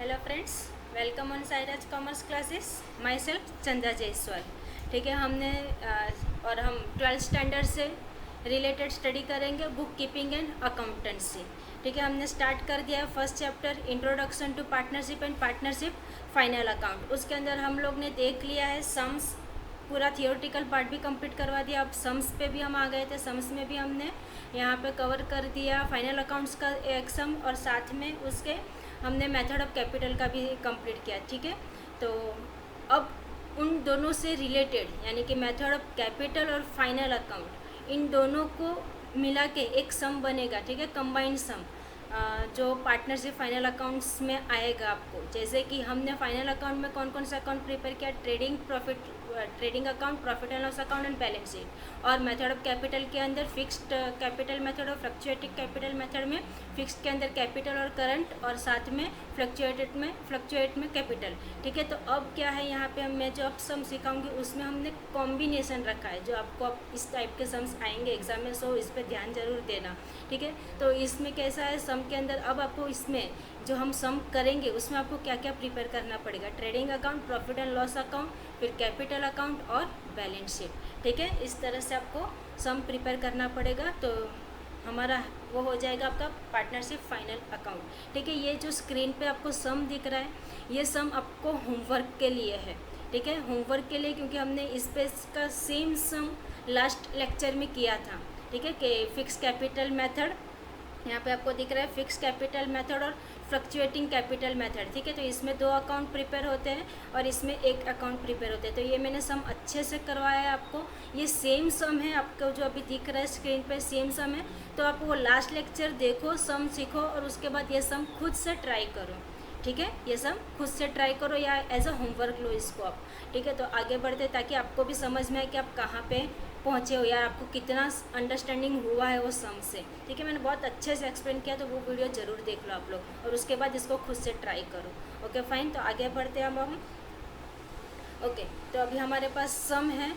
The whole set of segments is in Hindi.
Hello friends, welcome on Sairaj commerce classes. My self चंदा जायसवाल। ठीक है, हमने और हम 12th स्टैंडर्ड से रिलेटेड स्टडी करेंगे, बुक कीपिंग एंड अकाउंटेंसी। ठीक है, हमने स्टार्ट कर दिया है first chapter introduction to partnership and partnership final account. उसके अंदर हम लोग ने देख लिया है सम्स, पूरा थियोरटिकल पार्ट भी कंप्लीट करवा दिया। अब सम्स पे भी हम आ गए थे, सम्स में भी हमने यहाँ पे कवर कर दिया फाइनल अकाउंट्स का एक सम, और साथ में उसके हमने मेथड ऑफ कैपिटल का भी कंप्लीट किया। ठीक है, तो अब उन दोनों से रिलेटेड यानी कि मेथड ऑफ कैपिटल और फाइनल अकाउंट, इन दोनों को मिला के एक सम बनेगा। ठीक है, कंबाइंड सम जो पार्टनरशिप फाइनल अकाउंट्स में आएगा आपको। जैसे कि हमने फाइनल अकाउंट में कौन कौन सा अकाउंट प्रिपेयर किया, trading account, profit and loss account and balance sheet. और मेथड ऑफ कैपिटल के अंदर फिक्स्ड कैपिटल मेथड और फ्लक्चुएटिंग कैपिटल मेथड में फिक्स्ड के अंदर कैपिटल और करंट, और साथ में फ्लक्चुएट में कैपिटल। ठीक है, तो अब क्या है यहाँ पे मैं जो अब सम सिखाऊंगी उसमें हमने कॉम्बिनेशन रखा है, जो आपको अब इस टाइप के सम्स आएंगे एग्जाम में, सो इस पर ध्यान जरूर देना। ठीक है, तो इसमें कैसा है सम के अंदर, अब आपको इसमें जो हम सम करेंगे उसमें आपको क्या क्या प्रिपेयर करना पड़ेगा, trading account, profit and loss account, फिर कैपिटल अकाउंट और बैलेंस शीट। ठीक है, इस तरह से आपको सम प्रिपेयर करना पड़ेगा, तो हमारा वो हो जाएगा आपका पार्टनरशिप फाइनल अकाउंट। ठीक है, ये जो स्क्रीन पे आपको सम दिख रहा है, ये सम आपको होमवर्क के लिए है। ठीक है, होमवर्क के लिए, क्योंकि हमने इस पे का सेम सम लास्ट लेक्चर में किया था। ठीक है, कि फिक्स कैपिटल मेथड यहाँ पे आपको दिख रहा है, फिक्स कैपिटल मेथड और फ्लक्चुएटिंग कैपिटल मेथड। ठीक है, तो इसमें 2 अकाउंट प्रिपेयर होते हैं और इसमें 1 अकाउंट प्रिपेयर होते हैं। तो ये मैंने सम अच्छे से करवाया है आपको। ये सेम सम है आपको, जो अभी दिख रहा है स्क्रीन पे सेम सम है। तो आप वो लास्ट लेक्चर देखो, सम सीखो, और उसके बाद ये सम खुद से ट्राई करो। ठीक है, ये सब खुद से ट्राई करो या एज अ होमवर्क लो इसको आप। ठीक है, तो आगे बढ़ते ताकि आपको भी समझ में आए कि आप कहाँ पे पहुँचे हो, या आपको कितना अंडरस्टैंडिंग हुआ है वो सम से। ठीक है, मैंने बहुत अच्छे से एक्सप्लेन किया, तो वो वीडियो ज़रूर देख लो आप लोग, और उसके बाद इसको खुद से ट्राई करो। ओके फाइन, तो आगे बढ़ते हैं हम। ओके, तो अभी हमारे पास सम है,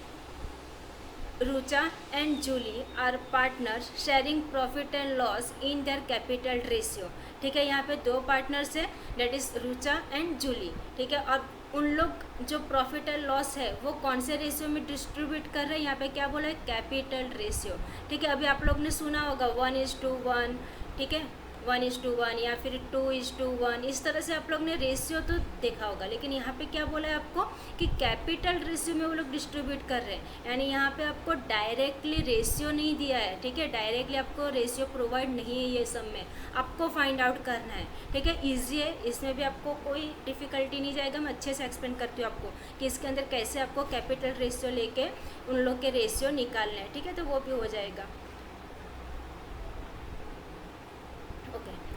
Rucha and Julie are partners sharing profit and loss in their capital ratio. ठीक है, यहाँ पे 2 पार्टनर्स है, that is Rucha and Julie. ठीक है, और उन लोग जो प्रॉफिट एंड लॉस है वो कौन से रेशियो में डिस्ट्रीब्यूट कर रहे हैं, यहाँ पे क्या बोला है, कैपिटल रेशियो। ठीक है, अभी आप लोग ने सुना होगा 1:1। ठीक है, 1:1 या फिर 2:1, इस तरह से आप लोग ने रेशियो तो देखा होगा। लेकिन यहाँ पे क्या बोला है आपको कि कैपिटल रेशियो में वो लोग डिस्ट्रीब्यूट कर रहे हैं, यानी यहाँ पे आपको डायरेक्टली रेशियो नहीं दिया है। ठीक है, डायरेक्टली आपको रेशियो प्रोवाइड नहीं है, ये सब में आपको फाइंड आउट करना है। ठीक है, ईजी है, इसमें भी आपको कोई डिफ़िकल्टी नहीं जाएगा। मैं अच्छे से एक्सप्लेन करती हूँ आपको कि इसके अंदर कैसे आपको कैपिटल रेशियो लेके उन लोग के रेशियो निकालना है। ठीक है, तो वो भी हो जाएगा।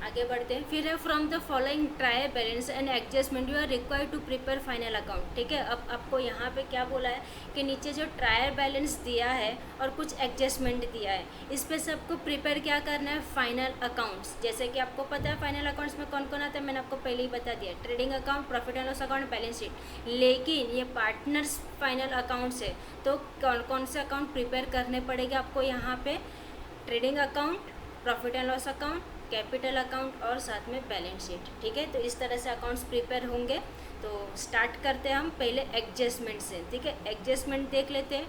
आगे बढ़ते हैं। फिर है from the following trial balance and adjustment you are required to prepare final account. ठीक है, अब आपको यहाँ पे क्या बोला है कि नीचे जो ट्रायल बैलेंस दिया है और कुछ एडजस्टमेंट दिया है, इस पे से आपको प्रिपेयर क्या करना है, फाइनल अकाउंट्स। जैसे कि आपको पता है फाइनल अकाउंट्स में कौन कौन आता है, मैंने आपको पहले ही बता दिया, trading account, profit and loss account, balance sheet. लेकिन ये पार्टनर्स फाइनल अकाउंट्स है, तो कौन कौन से अकाउंट प्रिपेयर करने पड़ेंगे आपको यहाँ पे, trading account, profit and loss account, capital account और साथ में बैलेंस शीट। ठीक है, तो इस तरह से अकाउंट्स प्रिपेयर होंगे। तो स्टार्ट करते हैं हम पहले एडजस्टमेंट से। ठीक है, एडजस्टमेंट देख लेते हैं,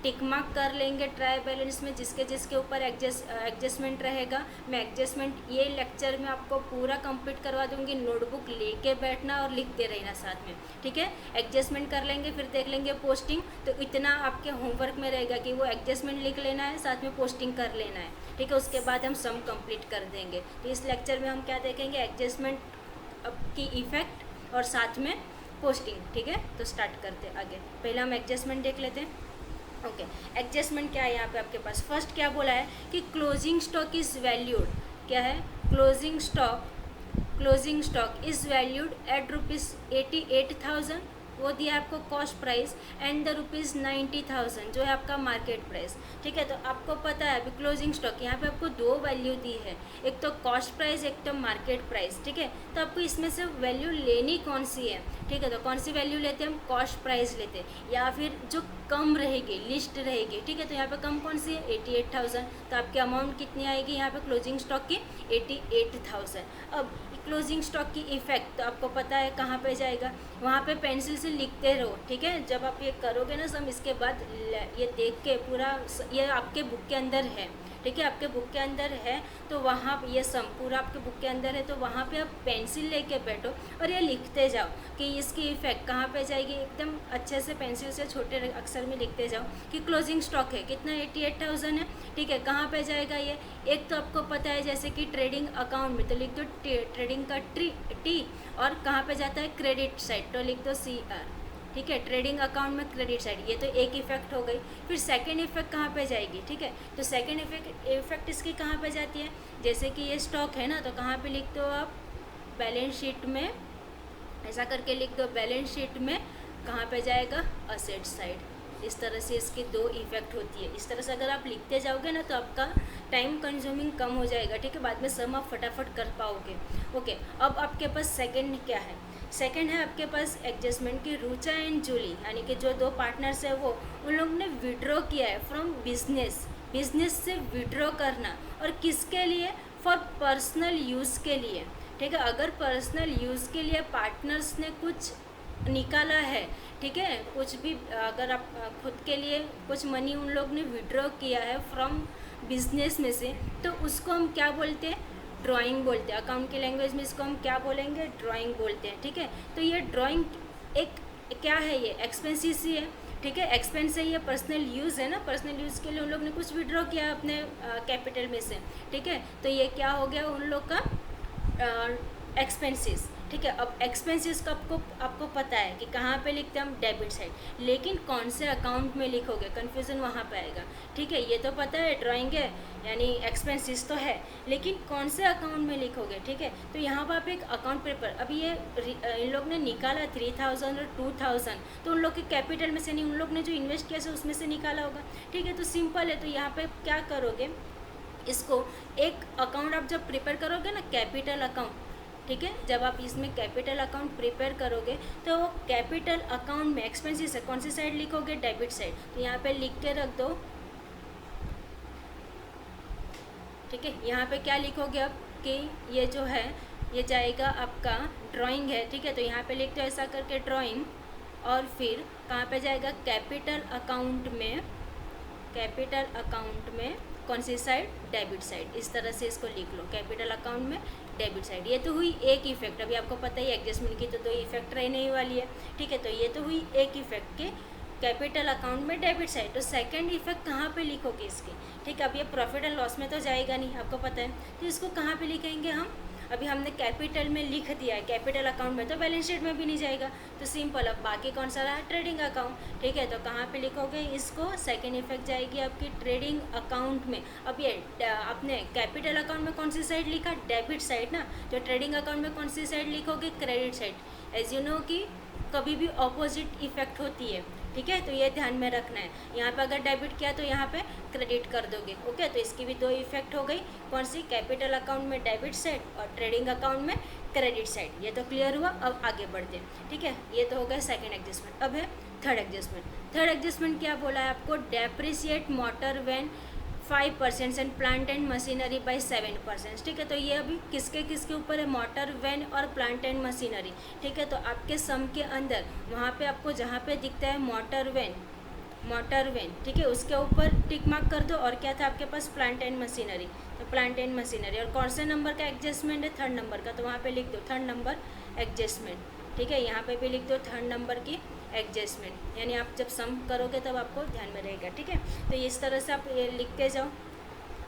टिक मार्क कर लेंगे ट्राई बैलेंस में जिसके जिसके ऊपर एडजस्टमेंट रहेगा। मैं एडजस्टमेंट ये लेक्चर में आपको पूरा कंप्लीट करवा दूंगी, नोटबुक लेके बैठना और लिखते रहना साथ में। ठीक है, एडजस्टमेंट कर लेंगे, फिर देख लेंगे पोस्टिंग। तो इतना आपके होमवर्क में रहेगा कि वो एडजस्टमेंट लिख लेना है, साथ में पोस्टिंग कर लेना है। ठीक है, उसके बाद हम सम कंप्लीट कर देंगे। तो इस लेक्चर में हम क्या देखेंगे, एडजस्टमेंट की इफेक्ट और साथ में पोस्टिंग। ठीक है, तो स्टार्ट करते हैं आगे। पहले हम एडजस्टमेंट देख लेते हैं। ओके, एडजस्टमेंट क्या है यहाँ पे आपके पास, फर्स्ट क्या बोला है कि क्लोजिंग स्टॉक इज़ वैल्यूड, क्या है, closing stock is valued at ₹88,000, वो दिया आपको कॉस्ट प्राइस, एंड द ₹90,000 जो है आपका मार्केट प्राइस। ठीक है, तो आपको पता है अभी क्लोजिंग स्टॉक यहाँ पे आपको 2 वैल्यू दी है, एक तो कॉस्ट प्राइस, एक तो मार्केट प्राइस। ठीक है, तो आपको इसमें से वैल्यू लेनी कौन सी है। ठीक है, तो कौन सी वैल्यू लेते हैं हम, कॉस्ट प्राइस लेते हैं, या फिर जो कम रहेगी, लिस्ट रहेगी। ठीक है, तो यहाँ पे कम कौन सी है, 88,000। तो आपकी अमाउंट कितनी आएगी यहाँ पे क्लोजिंग स्टॉक की, 88,000। अब क्लोजिंग स्टॉक की इफेक्ट तो आपको पता है कहाँ पे जाएगा, वहाँ पे पेंसिल से लिखते रहो, ठीक है। जब आप ये करोगे ना सम, इसके बाद ये देख के पूरा ये आपके बुक के अंदर है, ठीक है, आपके बुक के अंदर है, तो वहाँ ये सम पूरा आपके बुक के अंदर है, तो वहाँ पे आप पेंसिल लेके बैठो और ये लिखते जाओ कि इसकी इफेक्ट कहाँ पे जाएगी। एकदम अच्छे से पेंसिल से छोटे अक्षर में लिखते जाओ कि क्लोजिंग स्टॉक है कितना, 88,000 है, ठीक है, कहाँ पे जाएगा ये। एक तो आपको पता है जैसे कि ट्रेडिंग अकाउंट में, तो लिख दो ट्रेडिंग का टी, और कहाँ पे जाता है क्रेडिट साइड, तो लिख दो CR, ठीक है, ट्रेडिंग अकाउंट में क्रेडिट साइड। ये तो एक इफेक्ट हो गई। फिर सेकंड इफेक्ट कहाँ पे जाएगी, ठीक है, तो सेकंड इफेक्ट इसकी कहाँ पे जाती है, जैसे कि ये स्टॉक है ना, तो कहाँ पे लिख दो आप, बैलेंस शीट में, ऐसा करके लिख दो बैलेंस शीट में, कहाँ पे जाएगा, असेट साइड। इस तरह से इसकी दो इफेक्ट होती है। इस तरह से अगर आप लिखते जाओगे ना तो आपका टाइम कंज्यूमिंग कम हो जाएगा, ठीक है, बाद में सम आप फटाफट कर पाओगे। ओके, अब आपके पास सेकंड क्या है, सेकंड है आपके पास एडजस्टमेंट की रुचा एंड जूली, यानी कि जो दो पार्टनर्स है वो उन लोग ने विड्रॉ किया है फ्रॉम बिजनेस से विड्रॉ करना, और किसके लिए, फॉर पर्सनल यूज़ के लिए, ठीक है। अगर पर्सनल यूज़ के लिए पार्टनर्स ने कुछ निकाला है, ठीक है, कुछ भी अगर आप खुद के लिए कुछ मनी उन लोग ने विड्रॉ किया है फ्रॉम बिजनेस में से, तो उसको हम क्या बोलते हैं, ड्राइंग बोलते हैं। अकाउंट की लैंग्वेज में इसको हम क्या बोलेंगे, ड्राइंग बोलते हैं, ठीक है। तो ये ड्राइंग एक क्या है, ये एक्सपेंसिस ही है, ठीक है, एक्सपेंस है, ये पर्सनल यूज़ है ना, पर्सनल यूज़ के लिए उन लोग ने कुछ विड्रॉ किया अपने कैपिटल में से, ठीक है, तो ये क्या हो गया उन लोग का एक्सपेंसेस, ठीक है। अब एक्सपेंसेस का आपको पता है कि कहाँ पे लिखते हैं हम, डेबिट साइड, लेकिन कौन से अकाउंट में लिखोगे, कन्फ्यूज़न वहाँ पे आएगा, ठीक है। ये तो पता है ड्राइंग है यानी एक्सपेंसेस तो है, लेकिन कौन से अकाउंट में लिखोगे, ठीक है। तो यहाँ पर आप एक अकाउंट पेपर, अभी ये इन लोग ने निकाला 3,000 और 2,000, तो उन लोग के कैपिटल में से नहीं, उन लोग ने जो इन्वेस्ट किया उसमें से निकाला होगा, ठीक है। तो सिंपल है, तो यहाँ पर क्या करोगे, इसको एक अकाउंट आप जब प्रिपेयर करोगे ना, कैपिटल अकाउंट, ठीक है, जब आप इसमें कैपिटल अकाउंट प्रिपेयर करोगे तो वो कैपिटल अकाउंट में एक्सपेंसेस है, कौन सी साइड लिखोगे, डेबिट साइड, तो यहाँ पे लिख के रख दो, ठीक है। यहाँ पे क्या लिखोगे अब कि ये जो है ये जाएगा आपका ड्राइंग है, ठीक है, तो यहाँ पे लिख दो ऐसा करके ड्राइंग, और फिर कहाँ पे जाएगा, कैपिटल अकाउंट में कौन सी साइड, डेबिट साइड। इस तरह से इसको लिख लो, कैपिटल अकाउंट में डेबिट साइड। ये तो हुई एक इफेक्ट, अभी आपको पता ही एडजस्टमेंट की तो दो इफेक्ट रहने ही वाली है, ठीक है। तो ये तो हुई एक इफेक्ट के कैपिटल अकाउंट में डेबिट साइड। तो सेकंड इफेक्ट कहाँ पे लिखोगे इसकी, ठीक है। अब ये प्रॉफिट एंड लॉस में तो जाएगा नहीं, आपको पता है, तो इसको कहाँ पे लिखेंगे हम, अभी हमने कैपिटल में लिख दिया है, कैपिटल अकाउंट में, तो बैलेंस शीट में भी नहीं जाएगा, तो सिंपल। अब बाकी कौन सा रहा, ट्रेडिंग अकाउंट, ठीक है, तो कहाँ पे लिखोगे इसको, सेकंड इफेक्ट जाएगी आपकी ट्रेडिंग अकाउंट में। अब ये आपने कैपिटल अकाउंट में कौन सी साइड लिखा, डेबिट साइड ना, तो ट्रेडिंग अकाउंट में कौन सी साइड लिखोगे, credit side. As you know कि कभी भी ऑपोजिट इफेक्ट होती है, ठीक है, तो ये ध्यान में रखना है। यहाँ पे अगर डेबिट किया तो यहाँ पे क्रेडिट कर दोगे, ओके। तो इसकी भी दो इफेक्ट हो गई, कौन सी, कैपिटल अकाउंट में डेबिट साइड और ट्रेडिंग अकाउंट में क्रेडिट साइड। ये तो क्लियर हुआ। अब आगे बढ़ते हैं, ठीक है, ये तो हो गया सेकंड एडजस्टमेंट। अब है थर्ड एडजस्टमेंट। थर्ड एडजस्टमेंट क्या बोला है आपको, depreciate motor van 5% and plant and machinery by 7%, ठीक है। तो ये अभी किसके ऊपर है, मोटर वैन और प्लांट एंड मशीनरी, ठीक है। तो आपके सम के अंदर वहाँ पे आपको जहाँ पे दिखता है मोटर वैन, ठीक है, उसके ऊपर टिक मार्क कर दो, और क्या था आपके पास, प्लांट एंड मशीनरी, तो प्लांट एंड मशीनरी। और कौन से नंबर का एडजस्टमेंट है, थर्ड नंबर का, तो वहाँ पे लिख दो थर्ड नंबर एडजस्टमेंट, ठीक है। यहाँ पे भी लिख दो थर्ड नंबर की एडजस्टमेंट, यानी आप जब सम करोगे तब आपको ध्यान में रहेगा, ठीक है। तो इस तरह से आप ये लिखते जाओ।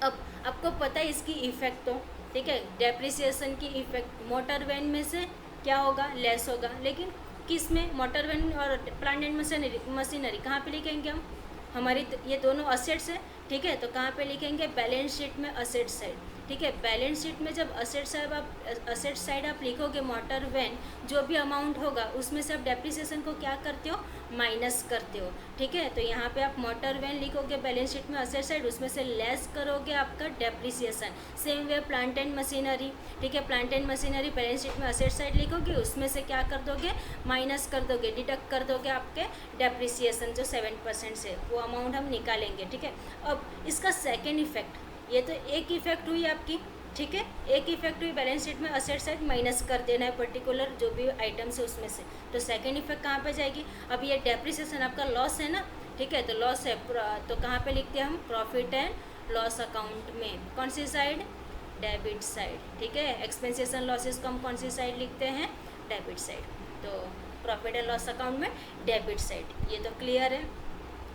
अब आपको पता है इसकी इफेक्ट तो, ठीक है, डेप्रिसिएशन की इफेक्ट मोटर वैन में से क्या होगा, लेस होगा, लेकिन किस में, मोटर वैन और प्लांट एंड मशीनरी कहाँ पे लिखेंगे हम, हमारी ये दोनों असेट्स है, ठीक है। तो कहाँ पे लिखेंगे, बैलेंस शीट में असेट साइड, ठीक है। बैलेंस शीट में जब असेट साइड आप लिखोगे मोटर वैन, जो भी अमाउंट होगा उसमें से आप डेप्रिसिएशन को क्या करते हो, माइनस करते हो, ठीक है। तो यहाँ पे आप मोटर वैन लिखोगे बैलेंस शीट में असेट साइड, उसमें से लेस करोगे आपका depreciation. Same way plant and machinery, ठीक है, plant and machinery balance sheet में असेट साइड लिखोगे, उसमें से क्या कर दोगे, माइनस कर दोगे, डिडक्ट कर दोगे आपके डेप्रिसिएशन जो 7% से, वो अमाउंट हम निकालेंगे, ठीक है। अब इसका सेकेंड इफेक्ट, ये तो एक इफेक्ट हुई आपकी ठीक है। एक इफेक्ट हुई बैलेंस शीट में असेट साइड माइनस कर देना है पर्टिकुलर जो भी आइटम्स है उसमें से। तो सेकंड इफेक्ट कहाँ पे जाएगी? अब ये डेप्रिसिएशन आपका लॉस है ना, ठीक है, तो लॉस है तो कहाँ पे लिखते हैं हम? प्रॉफिट एंड लॉस अकाउंट में। कौन सी साइड? डेबिट साइड, ठीक है। एक्सपेंसेस एंड लॉसेस को हम कौन सी साइड लिखते हैं? Debit side. तो प्रॉफिट एंड लॉस अकाउंट में डेबिट साइड, ये तो क्लियर है।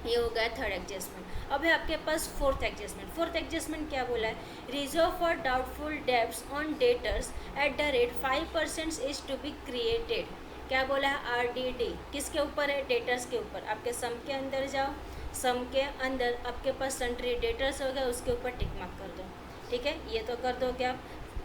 ये हो गया थर्ड एडजस्टमेंट। अब है आपके पास फोर्थ एडजस्टमेंट। फोर्थ एडजस्टमेंट क्या बोला है? Reserve for doubtful debts on debtors at the rate 5% is to be created. क्या बोला है? RDD किसके ऊपर है? डेटर्स के ऊपर। आपके सम के अंदर जाओ, सम के अंदर आपके पास सन्ट्री डेटर्स हो गया, उसके ऊपर टिक मार्क कर दो, ठीक है, ये तो कर दो क्या।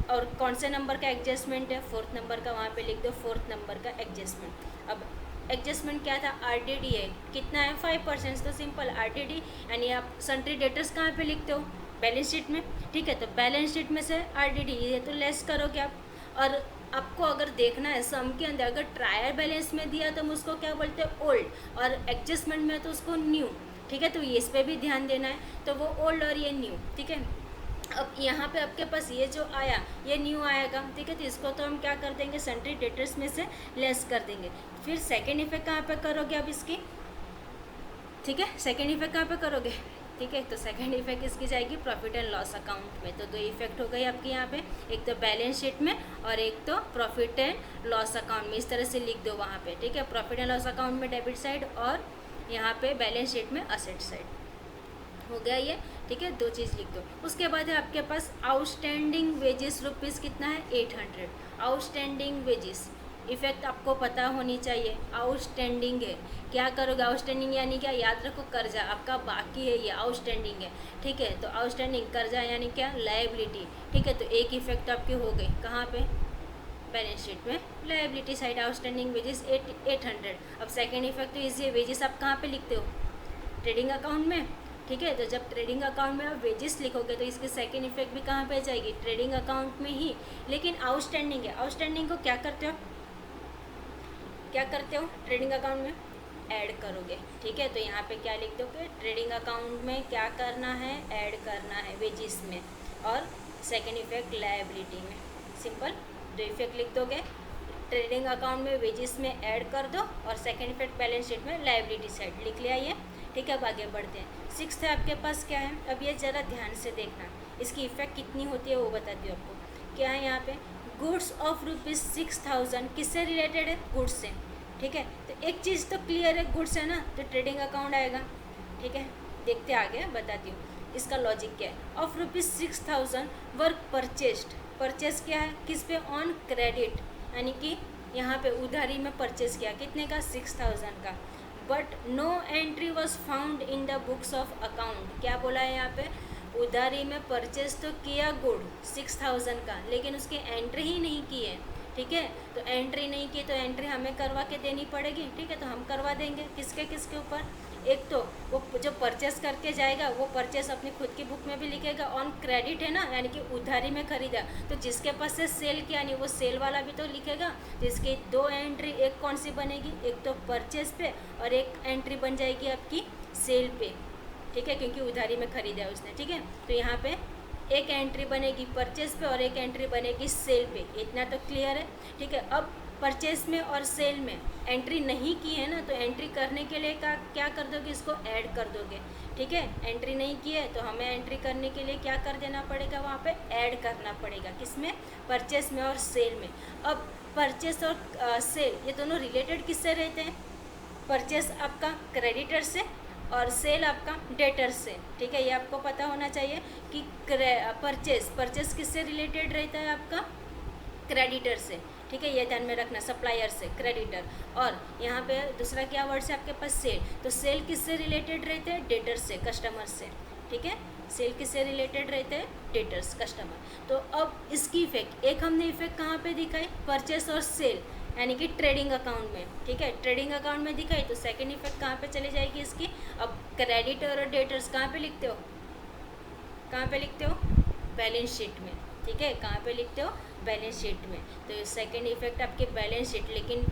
और कौन से नंबर का एडजस्टमेंट है? फोर्थ नंबर का, वहाँ पे लिख दो फोर्थ नंबर का एडजस्टमेंट। अब एडजस्टमेंट क्या था? RDD है, कितना है? 5%। तो सिंपल RDD, यानी आप सन्ट्री डेटर्स कहाँ पे लिखते हो? बैलेंस शीट में, ठीक है। तो बैलेंस शीट में से RDD ये तो लेस करोगे आप। और आपको अगर देखना है सम के अंदर, अगर ट्रायल बैलेंस में दिया तो हम उसको क्या बोलते हैं? ओल्ड, और एडजस्टमेंट में तो उसको न्यू, ठीक है। तो इस पर भी ध्यान देना है, तो वो ओल्ड और ये न्यू, ठीक है। अब यहाँ पे आपके पास ये जो आया ये न्यू आएगा, ठीक है, तो इसको तो हम क्या कर देंगे? सन्ट्री डेटर्स में से लेस कर देंगे। फिर सेकेंड इफेक्ट कहाँ पे करोगे अब इसकी? ठीक है, सेकेंड इफेक्ट कहाँ पे करोगे? ठीक है, तो सेकेंड इफेक्ट इसकी जाएगी प्रॉफिट एंड लॉस अकाउंट में। तो दो इफेक्ट हो गई आपकी यहाँ पे, एक तो बैलेंस शीट में और एक तो प्रॉफिट एंड लॉस अकाउंट में। इस तरह से लिख दो वहाँ पे, ठीक है। प्रॉफिट एंड लॉस अकाउंट में डेबिट साइड और यहाँ पे बैलेंस शीट में असेट साइड। हो गया ये, ठीक है, दो चीज़ लिख दो। उसके बाद है आपके पास आउटस्टैंडिंग वेजेस रुपीज़ कितना है? 800। आउटस्टैंडिंग वेजेस इफेक्ट आपको पता होनी चाहिए। आउटस्टैंडिंग है, क्या करोगे? आउटस्टैंडिंग यानी क्या? याद रखो, कर्जा आपका बाकी है, ये आउटस्टैंडिंग है, ठीक है। तो आउटस्टैंडिंग कर्जा यानी क्या? लायबिलिटी, ठीक है। तो एक इफेक्ट आपकी हो गई कहाँ पे? बैलेंस शीट में लायबिलिटी साइड, आउटस्टैंडिंग वेजेस 800। अब सेकेंड इफेक्ट तो इजी है, वेजेस आप कहाँ पे लिखते हो? ट्रेडिंग अकाउंट में, ठीक है। तो जब ट्रेडिंग अकाउंट में आप वेजेस लिखोगे तो इसकी सेकेंड इफेक्ट भी कहाँ पे जाएगी? ट्रेडिंग अकाउंट में ही। लेकिन आउटस्टैंडिंग है, आउटस्टैंडिंग को क्या करते हो? क्या करते हो? ट्रेडिंग अकाउंट में ऐड करोगे, ठीक है। तो यहाँ पे क्या लिख दोगे? ट्रेडिंग अकाउंट में क्या करना है? ऐड करना है वेजेस में, और सेकेंड इफेक्ट लायबिलिटी में। सिंपल, दो इफेक्ट लिख दोगे, ट्रेडिंग अकाउंट में वेजेस में ऐड कर दो और सेकेंड इफेक्ट बैलेंस शीट में लायबिलिटी साइड लिख लिया ये, ठीक है। अब आगे बढ़ते हैं। सिक्स्थ है आपके पास क्या है? अब ये ज़रा ध्यान से देखना, इसकी इफेक्ट कितनी होती है वो बताती हूँ आपको। क्या है यहाँ पे? गुड्स ऑफ ₹6000 किससे रिलेटेड है? गुड्स से, ठीक है। तो एक चीज़ तो क्लियर है, गुड्स है ना, तो ट्रेडिंग अकाउंट आएगा, ठीक है। देखते आगे बताती हूँ इसका लॉजिक क्या है। ऑफ ₹6000 वर्क परचेस्ड, परचेस क्या है? किस पे? ऑन क्रेडिट, यानी कि यहाँ पे उधारी में परचेस किया, कितने का? 6000 का। But no entry was found in the books of account. क्या बोला है यहाँ पे? उधारी में परचेस तो किया गुड 6000 का, लेकिन उसकी एंट्री ही नहीं की है, ठीक है। तो एंट्री नहीं की तो एंट्री हमें करवा के देनी पड़ेगी, ठीक है। तो हम करवा देंगे, किसके किसके ऊपर? एक तो वो जो परचेस करके जाएगा वो परचेस अपनी खुद की बुक में भी लिखेगा, ऑन क्रेडिट है ना, यानी कि उधारी में खरीदा। तो जिसके पास से सेल किया नहीं वो सेल वाला भी तो लिखेगा। तो इसकी दो एंट्री, एक कौन सी बनेगी? एक तो परचेस पे और एक एंट्री बन जाएगी आपकी सेल पे, ठीक है, क्योंकि उधारी में खरीदा है उसने, ठीक है। तो यहाँ पे एक एंट्री बनेगी परचेस पे और एक एंट्री बनेगी सेल पे, इतना तो क्लियर है, ठीक है। अब परचेस में और सेल में एंट्री नहीं की है ना, तो एंट्री करने के लिए क्या कर दोगे? इसको ऐड कर दोगे, ठीक है। एंट्री नहीं की है तो हमें एंट्री करने के लिए क्या कर देना पड़ेगा? वहाँ पे ऐड करना पड़ेगा, किसमें? परचेस में और सेल में। अब परचेस और सेल ये दोनों रिलेटेड किससे रहते हैं? परचेस आपका क्रेडिटर से और सेल आपका डेटर से, ठीक है। ये आपको पता होना चाहिए कि परचेस किससे रिलेटेड रहता है? आपका क्रेडिटर से, ठीक है, ये ध्यान में रखना, सप्लायर से क्रेडिटर। और यहाँ पे दूसरा क्या वर्ड है आपके पास? सेल। तो सेल किससे रिलेटेड रहते हैं? डेटर से, कस्टमर से, ठीक है। सेल किससे रिलेटेड रहते हैं? Debtors, customer. तो अब इसकी इफेक्ट, एक हमने इफेक्ट कहाँ पे दिखाई? परचेस और सेल, यानी कि ट्रेडिंग अकाउंट में, ठीक है, ट्रेडिंग अकाउंट में दिखाई। तो सेकंड इफेक्ट कहाँ पे चली जाएगी इसकी? अब क्रेडिटर और डेटर्स कहाँ पे लिखते हो? कहाँ पे लिखते हो? बैलेंस शीट में, ठीक है। कहाँ पे लिखते हो? बैलेंस शीट में। तो सेकंड इफेक्ट आपके बैलेंस शीट, लेकिन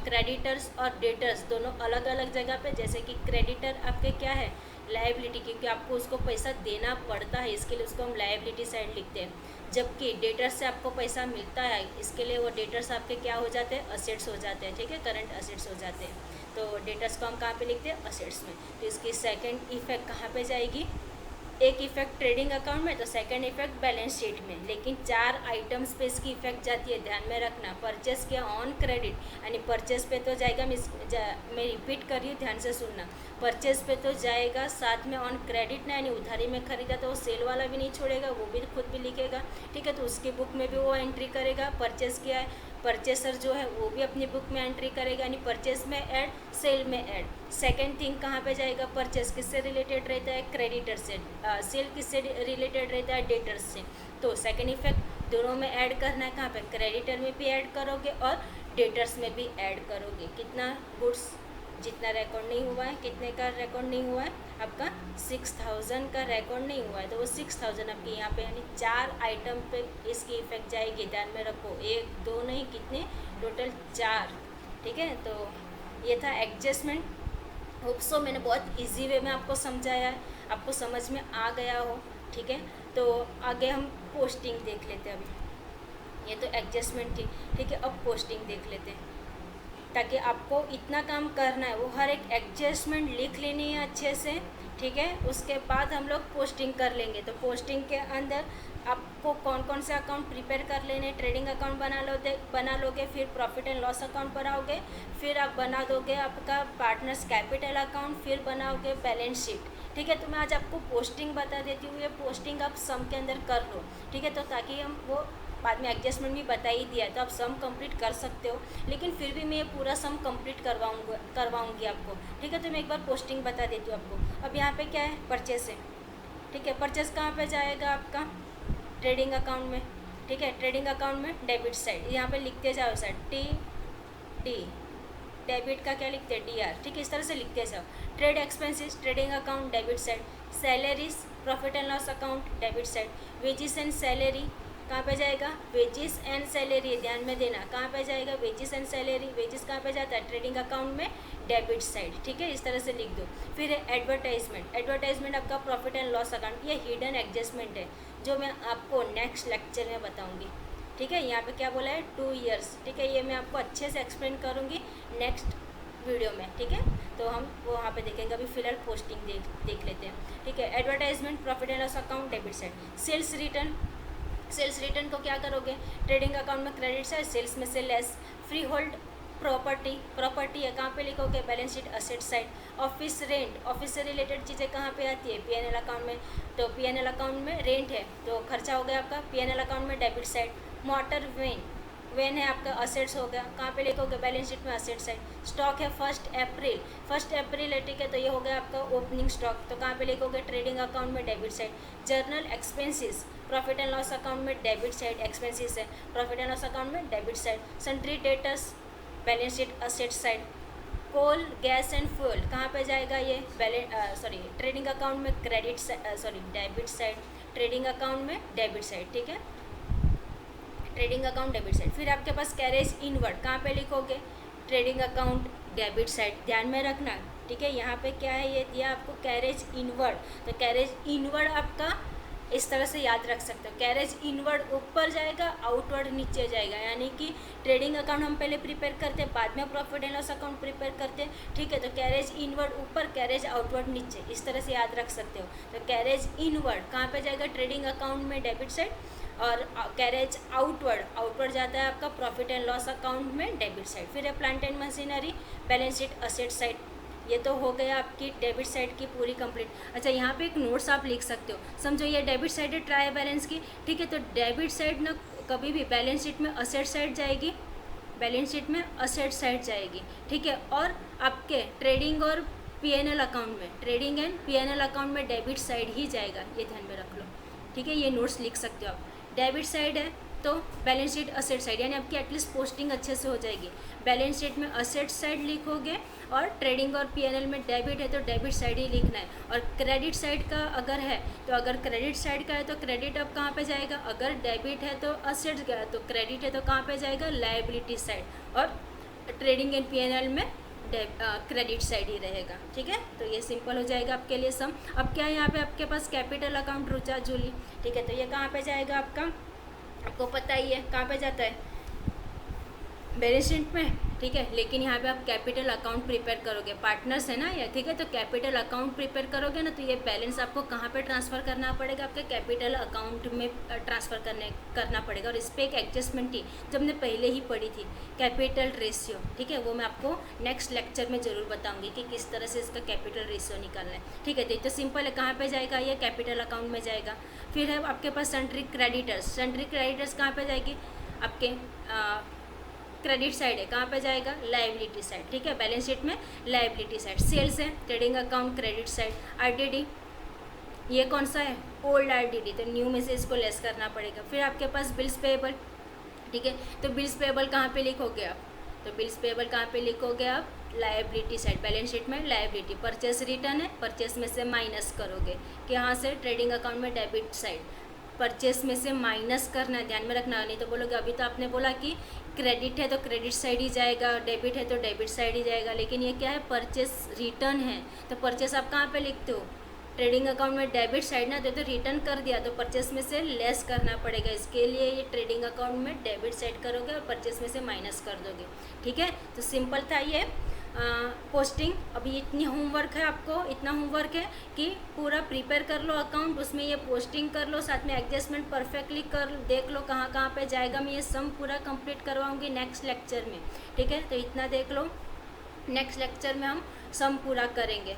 क्रेडिटर्स और डेटर्स दोनों अलग अलग जगह पे। जैसे कि क्रेडिटर आपके क्या है? लायबिलिटी, क्योंकि आपको उसको पैसा देना पड़ता है, इसके लिए उसको हम लायबिलिटी साइड लिखते हैं। जबकि डेटर्स से आपको पैसा मिलता है, इसके लिए वो डेटर्स आपके क्या हो जाते हैं, असेट्स हो जाते हैं, ठीक है, करंट असेट्स हो जाते हैं। तो डेटर्स को हम कहाँ पे लिखते हैं, असेट्स में। तो इसकी सेकंड इफेक्ट कहाँ पे जाएगी, एक इफेक्ट ट्रेडिंग अकाउंट में, तो सेकंड इफेक्ट बैलेंस शीट में। लेकिन 4 आइटम्स पे इसकी इफेक्ट जाती है, ध्यान में रखना। परचेस किया ऑन क्रेडिट, यानी परचेस पे तो जाएगा, मैं रिपीट कर रही हूँ, ध्यान से सुनना। परचेस पे तो जाएगा, साथ में ऑन क्रेडिट ना, यानी उधारी में खरीदा तो वो सेल वाला भी नहीं छोड़ेगा, वो भी खुद भी लिखेगा, ठीक है। तो उसकी बुक में भी वो एंट्री करेगा, परचेस किया है, परचेसर जो है वो भी अपनी बुक में एंट्री करेगा, यानी परचेस में ऐड, सेल में ऐड। सेकंड थिंग कहाँ पे जाएगा, परचेस किससे रिलेटेड रहता है, क्रेडिटर से, सेल किससे रिलेटेड रहता है, डेटर्स से। तो सेकंड इफेक्ट दोनों में ऐड करना है, कहाँ पे, क्रेडिटर में भी ऐड करोगे और डेटर्स में भी ऐड करोगे। कितना गुड्स, जितना रिकॉर्ड नहीं हुआ है, कितने का रिकॉर्ड नहीं हुआ है आपका, 6000 का रिकॉर्ड नहीं हुआ है, तो वो 6000 आपके यहाँ पे, यानी 4 आइटम पे इसकी इफेक्ट जाएगी, ध्यान में रखो। 1 2 नहीं, कितने, टोटल 4, ठीक है। तो ये था एडजस्टमेंट। होप सो मैंने बहुत इजी वे में आपको समझाया है, आपको समझ में आ गया हो, ठीक है। तो आगे हम पोस्टिंग देख लेते हैं। अभी ये तो एडजस्टमेंट थी, ठीक है। अब पोस्टिंग देख लेते हैं, ताकि आपको इतना काम करना है, वो हर एक एडजस्टमेंट लिख लेनी है अच्छे से, ठीक है। उसके बाद हम लोग पोस्टिंग कर लेंगे। तो पोस्टिंग के अंदर आपको कौन कौन से अकाउंट प्रिपेयर कर लेने, ट्रेडिंग अकाउंट बना लोगे, फिर प्रॉफिट एंड लॉस अकाउंट बनाओगे, फिर आप बना दोगे आपका पार्टनर्स कैपिटल अकाउंट, फिर बनाओगे बैलेंस शीट, ठीक है। तो मैं आज आपको पोस्टिंग बता देती हूँ, ये पोस्टिंग आप सम के अंदर कर लो, ठीक है। तो ताकि हम वो बाद में एडजस्टमेंट भी बता ही दिया है, तो आप सम कंप्लीट कर सकते हो, लेकिन फिर भी मैं ये पूरा सम कंप्लीट करवाऊंगी आपको, ठीक है। तो मैं एक बार पोस्टिंग बता देती हूँ आपको। अब यहाँ पे क्या है, परचेस है, ठीक है। परचेस कहाँ पे जाएगा आपका, ट्रेडिंग अकाउंट में, ठीक है। ट्रेडिंग अकाउंट में डेबिट साइड, यहाँ पे लिखते जाओ सर, TD, डेबिट का क्या लिखते हैं, DR, ठीक है, इस तरह से लिखते जाओ। Trade expenses, trading account debit side. Salaries, profit and loss account debit side. Wages and salary कहाँ पे जाएगा, वेजेस एंड सैलरी, ध्यान में देना, कहाँ पे जाएगा, वेजेस एंड सैलरी। वेजेस कहाँ पे जाता है, ट्रेडिंग अकाउंट में डेबिट साइड, ठीक है, इस तरह से लिख दो। फिर है एडवर्टाइजमेंट, एडवर्टाइजमेंट आपका प्रॉफिट एंड लॉस अकाउंट, ये हिडन एडजस्टमेंट है जो मैं आपको नेक्स्ट लेक्चर में बताऊंगी, ठीक है। यहाँ पे क्या बोला है, 2 ईयर्स, ठीक है, ये मैं आपको अच्छे से एक्सप्लेन करूँगी नेक्स्ट वीडियो में, ठीक है। तो हम वो वहाँ पे देखेंगे, अभी फिलहाल पोस्टिंग देख लेते हैं, ठीक है। Advertisement, profit and loss account debit side. Sales return, sales return को क्या करोगे, ट्रेडिंग अकाउंट में क्रेडिट साइड, सेल्स में से less. Free hold property, property है, कहाँ पे लिखोगे, balance sheet asset side. Office rent, office से रिलेटेड चीज़ें कहाँ पे आती है, PNL अकाउंट में। तो PNL अकाउंट में रेंट है तो खर्चा हो गया आपका, PNL अकाउंट में debit side. Motor when, when है आपका, असेट्स हो गया, कहाँ पे लिखोगे, बैलेंस शीट में असेट साइड। स्टॉक है 1 अप्रैल, 1 अप्रैल है, ठीक है, तो ये हो गया आपका ओपनिंग स्टॉक, तो कहाँ पे लिखोगे, ट्रेडिंग अकाउंट में debit side. General expenses, profit and loss account में डेबिट साइड, एक्सपेंसेस है, प्रॉफिट एंड लॉस अकाउंट में debit side. Sundry debtors, balance sheet asset side. Coal, gas and fuel कहाँ पे जाएगा, ये ट्रेडिंग अकाउंट में credit debit side, trading account में डेबिट साइड, ठीक है, ट्रेडिंग अकाउंट डेबिट साइड। फिर आपके पास कैरेज इनवर्ड, कहाँ पे लिखोगे, ट्रेडिंग अकाउंट डेबिट साइड, ध्यान में रखना, ठीक है। यहाँ पे क्या है, ये दिया आपको कैरेज इनवर्ड, तो कैरेज इनवर्ड आपका इस तरह से याद रख सकते हो, कैरेज इनवर्ड ऊपर जाएगा, आउटवर्ड नीचे जाएगा, यानी कि ट्रेडिंग अकाउंट हम पहले प्रिपेयर करते हैं, बाद में profit and loss account prepare करते हैं, ठीक है। तो कैरेज इनवर्ड ऊपर, कैरेज आउटवर्ड नीचे, इस तरह से याद रख सकते हो। तो कैरेज इनवर्ड कहाँ पे जाएगा, ट्रेडिंग अकाउंट में डेबिट साइड, और कैरेज आउटवर्ड, आउटवर्ड जाता है आपका प्रॉफिट एंड लॉस अकाउंट में डेबिट साइड। फिर है plant and machinery, balance sheet asset side. ये तो हो गया आपकी डेबिट साइड की पूरी कंप्लीट। अच्छा, यहाँ पे एक नोट्स आप लिख सकते हो, समझो ये डेबिट साइड है ट्राई बैलेंस की, ठीक है। तो डेबिट साइड ना कभी भी बैलेंस शीट में असेट साइड जाएगी, बैलेंस शीट में असेट साइड जाएगी, ठीक है। और आपके ट्रेडिंग और PNL अकाउंट में, ट्रेडिंग एंड PNL अकाउंट में डेबिट साइड ही जाएगा, ये ध्यान में रख लो, ठीक है। ये नोट्स लिख सकते हो आप। डेबिट साइड है तो बैलेंस शीट असेट साइड, यानी आपकी एटलीस्ट पोस्टिंग अच्छे से हो जाएगी। बैलेंस शीट में असेट साइड लिखोगे, और ट्रेडिंग और PNL में डेबिट है तो डेबिट साइड ही लिखना है। और क्रेडिट साइड का अगर है तो, अगर क्रेडिट साइड का है तो क्रेडिट अब कहाँ पे जाएगा, अगर डेबिट है तो असेट गया, तो क्रेडिट है तो कहाँ पे जाएगा, लायबिलिटी साइड। और ट्रेडिंग एंड PNL में क्रेडिट साइड ही रहेगा। ठीक है, तो ये सिंपल हो जाएगा आपके लिए सम। अब क्या है यहाँ पे आपके पास कैपिटल अकाउंट रुचा जूली। ठीक है, तो ये कहाँ पे जाएगा आपका, आपको पता ही है कहाँ पे जाता है, बैलेंस शीट में। ठीक है, लेकिन यहाँ पे आप कैपिटल अकाउंट प्रिपेयर करोगे, पार्टनर्स है ना ये। ठीक है, तो कैपिटल अकाउंट प्रिपेयर करोगे ना, तो ये बैलेंस आपको कहाँ पे ट्रांसफ़र करना पड़ेगा, आपके कैपिटल अकाउंट में ट्रांसफ़र करना पड़ेगा। और इस पर एक एडजस्टमेंट थी जब हमने पहले ही पढ़ी थी, कैपिटल रेशियो। ठीक है, वो मैं आपको नेक्स्ट लेक्चर में ज़रूर बताऊँगी कि किस तरह से इसका कैपिटल रेशियो निकालना है। ठीक है, तो सिंपल है, कहाँ पर जाएगा ये, कैपिटल अकाउंट में जाएगा। फिर है आपके पास सन्ड्री क्रेडिटर्स। सन्ड्री क्रेडिटर्स कहाँ पर जाएगी, आपके क्रेडिट साइड है, कहाँ पे जाएगा, लायबिलिटी साइड। ठीक है, बैलेंस शीट में लायबिलिटी साइड। सेल्स है, trading account credit side. RDD ये कौन सा है, ओल्ड आरडीडी, तो न्यू में से इसको लेस करना पड़ेगा। फिर आपके पास बिल्स पेएबल। ठीक है, तो बिल्स पेएबल कहाँ पे लिखोगे आप, तो बिल्स पेएबल कहाँ पे लिखोगे आप, लायबिलिटी साइड, बैलेंस शीट में लायबिलिटी। परचेस रिटर्न है, परचेस में से माइनस करोगे कि यहाँ से ट्रेडिंग अकाउंट में डेबिट साइड, परचेस में से माइनस करना है, ध्यान में रखना। नहीं तो बोलोगे अभी तो आपने बोला कि क्रेडिट है तो क्रेडिट साइड ही जाएगा, डेबिट है तो डेबिट साइड ही जाएगा, लेकिन ये क्या है, परचेस रिटर्न है। तो परचेस आप कहाँ पे लिखते हो, ट्रेडिंग अकाउंट में डेबिट साइड ना, तो रिटर्न कर दिया तो परचेस में से लेस करना पड़ेगा। इसके लिए ये ट्रेडिंग अकाउंट में डेबिट साइड करोगे और परचेस में से माइनस कर दोगे। ठीक है, तो सिंपल था ये पोस्टिंग। अभी इतनी होमवर्क है आपको, इतना होमवर्क है कि पूरा प्रिपेयर कर लो अकाउंट, उसमें ये पोस्टिंग कर लो, साथ में एडजस्टमेंट परफेक्टली कर देख लो कहाँ कहाँ पे जाएगा। मैं ये सम पूरा कंप्लीट करवाऊंगी नेक्स्ट लेक्चर में। ठीक है, तो इतना देख लो, नेक्स्ट लेक्चर में हम सम पूरा करेंगे।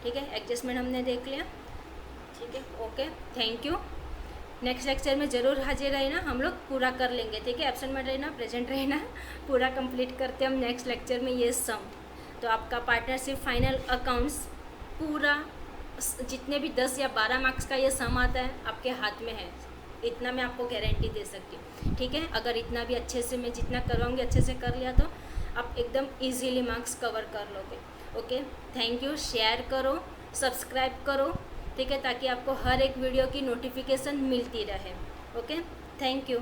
ठीक है, एडजस्टमेंट हमने देख लिया। ठीक है, okay, thank you. Next lecture में ज़रूर हाजिर रहना, हम लोग पूरा कर लेंगे। ठीक है, एब्सेंट मत रहना, प्रेजेंट रहना, पूरा कंप्लीट करते हम नेक्स्ट लेक्चर में ये सम। तो आपका पार्टनरशिप फाइनल अकाउंट्स पूरा जितने भी 10 या 12 मार्क्स का ये सम आता है आपके हाथ में है, इतना मैं आपको गारंटी दे सकती हूँ। ठीक है, अगर इतना भी अच्छे से मैं जितना करवाऊँगी अच्छे से कर लिया तो आप एकदम इजीली मार्क्स कवर कर लोगे। Okay, thank you. शेयर करो, सब्सक्राइब करो। ठीक है, ताकि आपको हर एक वीडियो की नोटिफिकेशन मिलती रहे। Okay, thank you.